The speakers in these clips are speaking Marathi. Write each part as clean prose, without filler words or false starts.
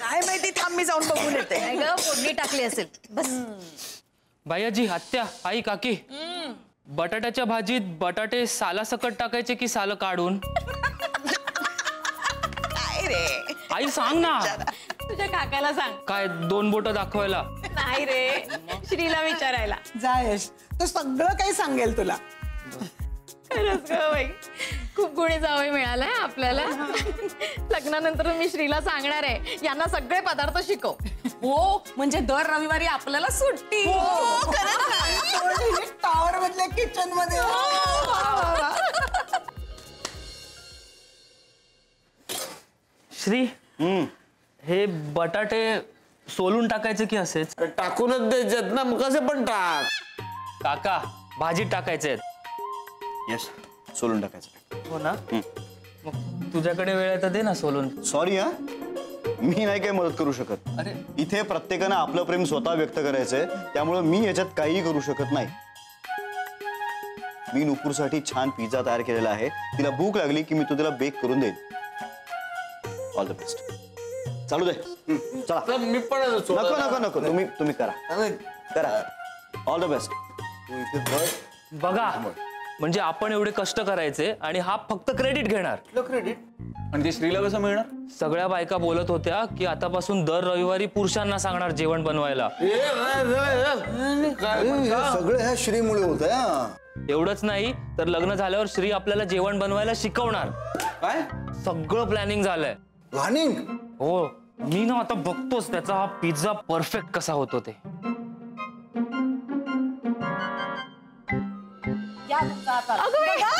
काय माहिती, थांब मी जाऊन बघून येते. नाही ग, फोडणी टाकली असेल. बस. बायाजी, आत्या, आई, काकी, बटाट्याच्या भाजीत बटाटे सालासकट टाकायचे की साल काढून? काय रे आई सांग ना. तुझ्या काकाला सांग. काय 2 बोटं दाखवायला? नाही रे, श्रीला विचारायला. जा यश, तो सगळं काही सांगेल तुला. खरंच ग बाई, खूप गुणी जावई मिळालाय आपल्याला. लग्नानंतर मी श्रीला सांगणार आहे, यांना सगळे पदार्थ शिकव. हो, म्हणजे दर रविवारी आपल्याला सुट्टी. टॉवर मधल्या किचन मध्ये. श्री, हे बटाटे सोलून टाकायचे की असेच? टाकूनच द्यायचेत ना, मग कसे पण टाक. काका, भाजीत टाकायचे आहेत. येस, सोलून टाकायचं. हो ना? मग तुझ्याकडे वेळ आहे तर दे ना सोलून. सॉरी हा, मी नाही काही मदत करू शकत. अरे, इथे प्रत्येकानं आपलं प्रेम स्वतः व्यक्त करायचंय, त्यामुळे मी याच्यात काहीही करू शकत नाही. मी नुपूरसाठी छान पिझ्झा तयार केलेला आहे. तिला भूक लागली की मी तो तिला बेक करून देईन. All the best. चालू दे. चला. मी पण नको नको नको, तुम्ही करा करा. All the best. बघा, म्हणजे आपण एवढे कष्ट करायचे आणि हा फक्त क्रेडिट घेणार. क्रेडिट आणि ते श्रीला कसं मिळणार? सगळ्या बायका बोलत होत्या की आतापासून दर रविवारी पुरुषांना सांगणार जेवण बनवायला. सगळं ह्या श्रीमुळे होत आहे. एवढंच नाही तर लग्न झाल्यावर श्री आपल्याला जेवण बनवायला शिकवणार. काय? सगळं प्लॅनिंग झालंय. प्लॅनिंग? हो, मी ना आता बघतोच त्याचा हा पिझ्झा परफेक्ट कसा होतो ते.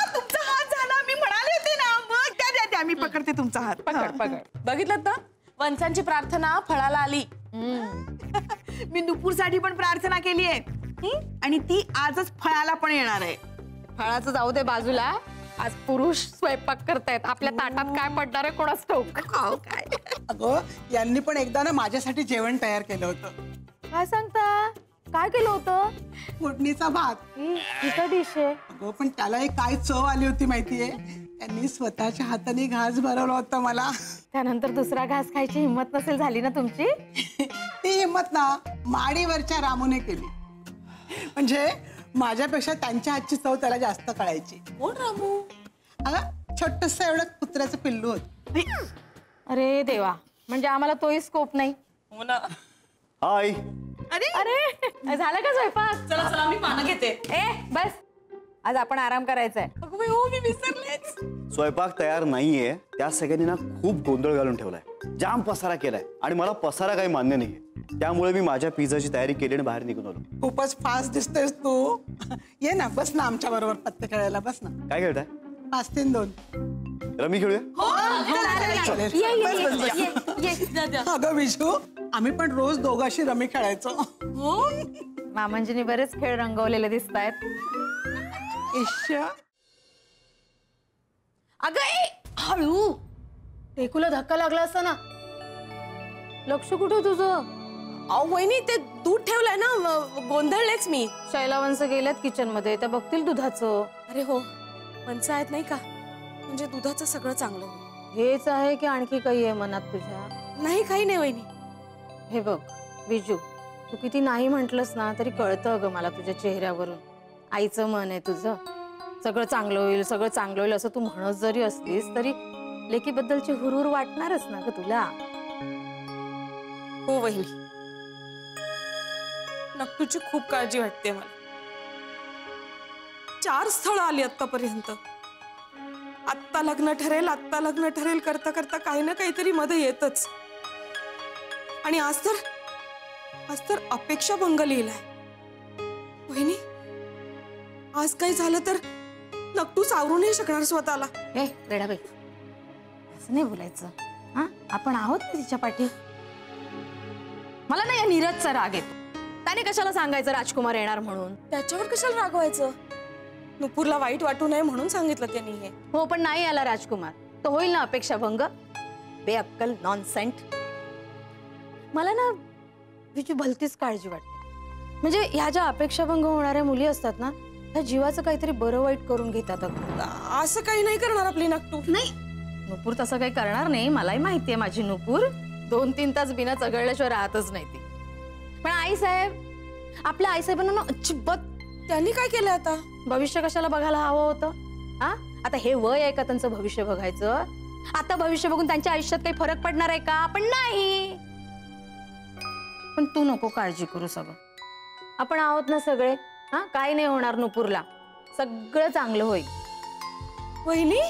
तुमचा हात झाला, मी म्हणाले होते ना. मग त्या मी पकडते तुमचा हात. पकड. बघितलं ना, वंशांची प्रार्थना फळाला आली. मी नुपूरसाठी पण प्रार्थना केली आहे आणि ती आजच फळाला पण येणार आहे. फळाचं जाऊ दे बाजूला, आज पुरुष स्वयंपाक करतायत. आपल्या ताटात काय पडणार आहे कोणाच ठाऊक. काय अगं, यांनी पण एकदा ना माझ्यासाठी जेवण तयार केलं होतं. काय सांगता? काय केलं होतं? फोडणीचा भात. ही का डिश आहे? अगं, पण त्याला एक काय चव आली होती माहितीये? त्यांनी स्वतःच्या हाताने घास भरवला होता मला. त्यानंतर दुसरा घास खायची हिंमत नसेल झाली ना तुमची? ती हिंमत ना माडीवरच्या रामूने केली. म्हणजे माझ्यापेक्षा त्यांच्या हातची चव त्याला जास्त कळायची. कोण रामू? अगं, छोटस एवढं कुत्र्याचं पिल्लू होत. अरे देवा, म्हणजे आम्हाला तोही स्कोप नाही. हो ना. हाय. अरे झालं का स्वयंपाक? चला चला, मी पानं घेते. ए बस, आज आपण आराम करायचा आहे. अगं बाई, हो, मी विसरलेच. स्वयंपाक तयार नाहीये, त्या सगळ्यांनी ना खूप गोंधळ घालून ठेवलाय. जाम पसारा केलाय आणि मला पसारा काही मान्य नाहीये. त्यामुळे मी माझ्या पिझ्झाची तयारी केली आणि बाहेर निघून आलो. खूपच फास्ट दिसतेस तू. ये ना, बस ना आमच्या बरोबर पत्ते खेळायला. बस ना. काय खेळताय? 5-3-2. रमी खेळूया? अगं विशू, आम्ही पण रोज दोघांशी रमी खेळायचो. मामांजींनी बरेच खेळ रंगवलेले दिसत आहेत. अगं ए, हळू. टेकूला धक्का लागला असता ना. लक्ष कुठं तुझं? अहो वहिनी, ते दूध ठेवलंय ना, गोंधळलेच मी. शैलावंश गेल्यात किचन मध्ये, त्या बघतील दुधाचं. अरे हो, वंश आहेत नाही का, म्हणजे दुधाचं सगळं चांगलं होईल. हेच आहे की आणखी काही आहे मनात तुझ्या? नाही, काही नाही वहिनी. हे बघ विजू, तू किती नाही म्हंटलस ना तरी कळतं ग मला तुझ्या चेहऱ्यावरून. आईचं मन आहे तुझं. सगळं चांगलं होईल, सगळं चांगलं होईल असं तू म्हणत जरी असलीस तरी लेकीबद्दलची हुरूर वाटणारच ना ग तुला. हो वहिनी, नक्कूची खूप काळजी वाटते मला. 4 स्थळं आली आतापर्यंत. आत्ता लग्न ठरेल, आत्ता लग्न ठरेल करता करता काही ना काहीतरी मध्ये येतच. आणि आज तर अपेक्षा भंग लिहिलाय. वहिनी, आज काही झालं तर नक्कू सावरू नाही शकणार स्वतःला. ए रेडाबाई, असं नाही बोलायचं. हा, आपण आहोत ना तिच्या पाठी. मला ना या नीरजचा राग येतो. त्याने कशाला सांगायचं राजकुमार येणार म्हणून? त्याच्यावर कशाला रागवायचं? नुपूरला वाईट वाटू नये म्हणून सांगितलं त्यांनी हे. हो, पण नाही आला राजकुमार तो होईल ना अपेक्षा भंग. बेअक्कल, नॉनसेंट. मला ना तिची भलतीच काळजी वाटते. म्हणजे ह्या ज्या अपेक्षा भंग होणाऱ्या मुली असतात ना, त्या जीवाचं काहीतरी बरं वाईट करून घेतात. असं काही नाही करणार आपली नक्कू. नाही, नुपूर तसं काही करणार नाही. मलाही माहितीये माझी नुपूर. 2-3 तास बिना चघळल्याशिवाय राहतच नाही ती. पण आईसाहेब, आपल्या आईसाहेबांना ना अजिबात त्यांनी काय केलं आता? भविष्य कशाला बघायला हवं होतं? हा, आता हे वय आहे का त्यांचं भविष्य बघायचं? आता भविष्य बघून त्यांच्या आयुष्यात काही फरक पडणार आहे का? पण नाही. पण तू नको काळजी करू, सगळं आपण आहोत ना सगळे. हा, काय नाही होणार नुपूरला, सगळं चांगलं होईल. वहिनी,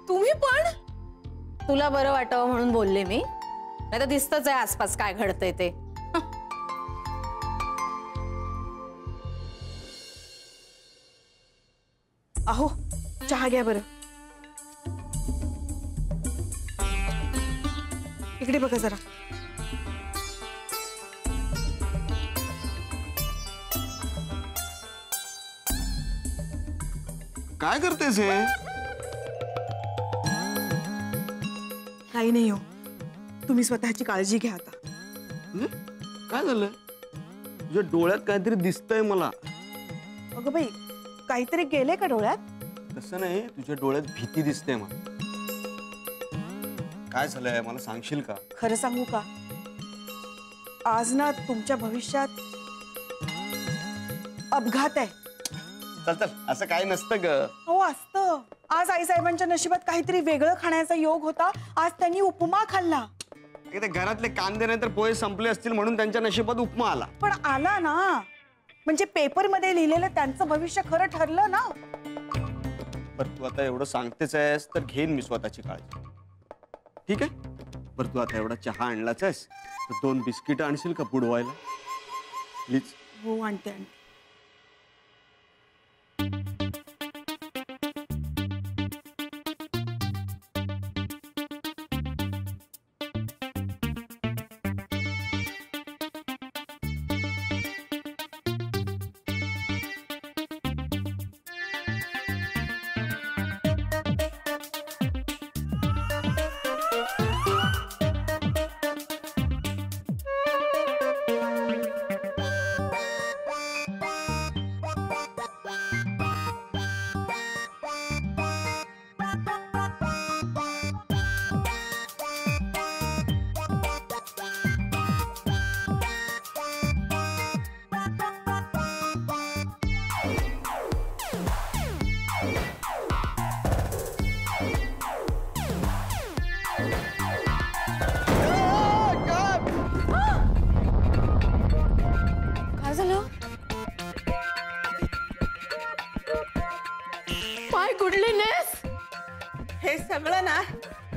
तुम्ही पण? तुला बरं वाटावं म्हणून बोलले मी, नाही तर दिसतच आहे आसपास काय घडतंय ते. अहो, चहा घ्या बरं. इकडे बघा जरा. काय करतेस हे? काही नाही हो, तुम्ही स्वतःची काळजी घ्या आता. काय झालं? तुझ्या डोळ्यात काहीतरी दिसतंय मला. अगं बाई, काहीतरी गेले का डोळ्यात? तसं नाही, तुझ्या डोळ्यात भीती दिसते मला. काय झालंय मला सांगशील का? खरं सांगू का, आज ना तुमच्या भविष्यात अपघात आहे. चल चल, असं काही नसतं ग. हो असतं. आज आईसाहेबांच्या नशिबात काहीतरी वेगळं खाण्याचा योग होता. आज त्यांनी उपमा खाल्ला. ते घरातले कांदे नाही तर पोहे संपले असतील म्हणून त्यांच्या नशिबात उपमा आला. पण आला ना, म्हणजे पेपर मध्ये लिहिलेलं त्यांचं भविष्य खरं ठरलं ना. बरं, तू आता एवढं सांगतेच आहेस तर घेईन मी स्वतःची काळजी. ठीक आहे. बरं, तू आता एवढा चहा आणलाच आहेस तर 2 बिस्किट आणशील का बुडवायला प्लीज? हो, आणते आणते. काय झालं? माय गुडलीनेस, हे सगळं ना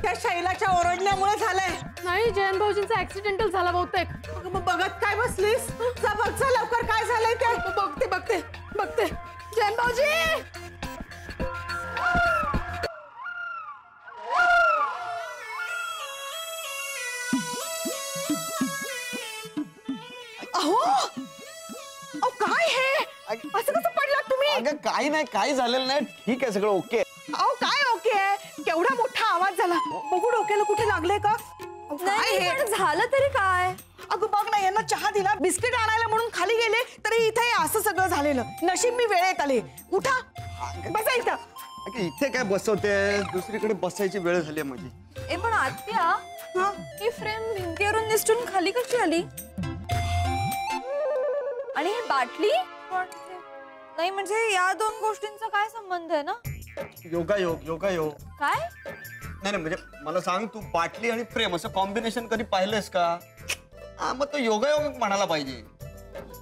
त्या शैलाच्या ओरडण्यामुळे झालंय. नाही, जयंत भाऊजींचा ऍक्सिडेंटल झाला बहुतेक. अगं, मग बघत काय बसलीस? जा बघ, जा लवकर काय झालंय ते. बघते बघते बघते. जयंत भाऊजी, अहो, अहो काय हे? असं कसं पडलात तुम्ही? अगं काही नाही, काही झालेलं नाही. ठीक आहे, सगळं ओके. अहो काय ओके आहे? केवढा मोठा आवाज झाला. बघू डोक्याला कुठे लागले का? अहो, काय हे? पण झालं तरी काय? अगं बघ ना, यांना चहा दिला, बिस्किट आणायला म्हणून खाली गेले तरी इथे असं सगळं झालेलं. नशीब मी वेळेत आले. उठा, बसा इथं. अगं, इथे काय बसवते? दुसरीकडे बसायची वेळ झाली आहे माझी. ए पण आत्या, ही फ्रेम भिंतीवरून निसटून खाली कशी आली? आणि ही बाटली नाही, म्हणजे या 2 गोष्टींचा काय संबंध आहे ना? योगायोग, योगायोग. काय? नाही नाही, म्हणजे मला सांग, तू बाटली आणि फ्रेम असं कॉम्बिनेशन कधी पाहिलंस का? हा, मग तो योगायोग म्हणायला पाहिजे.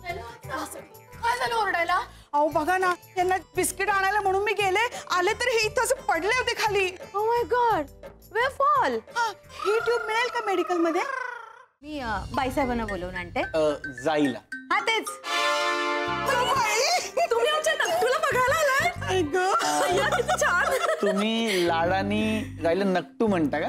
काय झालं ओरडायला? अहो बघा ना, यांना बिस्किट आणायला म्हणून मी गेले, आले तर हे इथं असं पडले होते खाली. Oh my God, way fall. He tube मिळेल का मेडिकल मध्ये? मी बाईसाहेबांना बोलवून आणते. जाईला. हा तेच. तुम्ही आमच्या नक्टूला बघायला आलाय? तुम्ही लाडानी जायला नक्टू म्हणता का?